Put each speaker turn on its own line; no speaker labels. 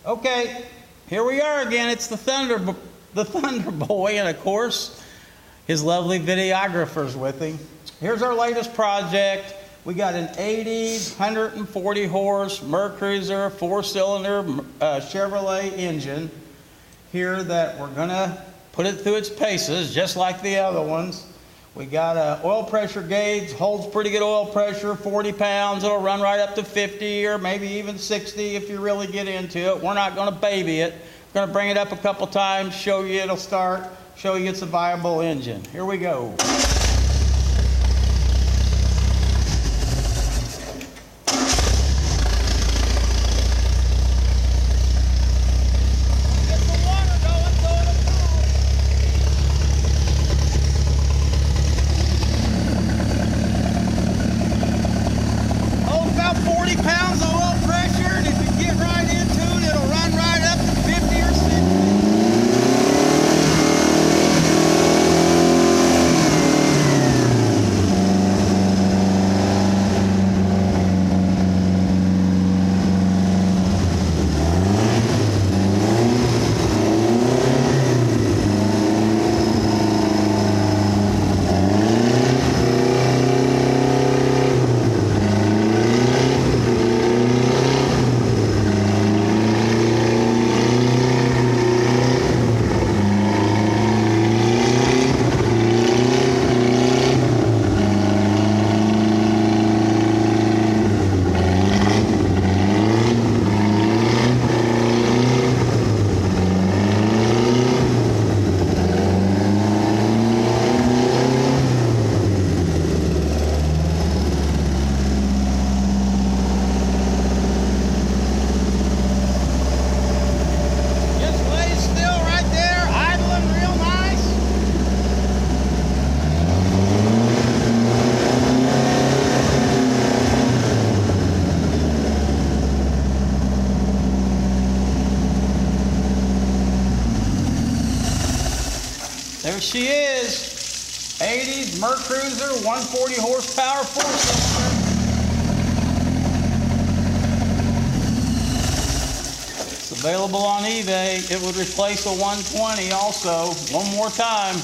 Okay, here we are again. It's the Thunder Boy, and of course, his lovely videographer's with him. Here's our latest project. We got an 80s, 140 horse Mercruiser 4-cylinder Chevrolet engine here that we're gonna put it through its paces, just like the other ones. We got an oil pressure gauge, holds pretty good oil pressure, 40 pounds. It'll run right up to 50 or maybe even 60 if you really get into it. We're not gonna baby it. We're gonna bring it up a couple times, show you it'll start, show you it's a viable engine. Here we go. There she is, 80s Mercruiser, 140 horsepower, 4-cylinder. It's available on eBay. It would replace a 120 also. One more time.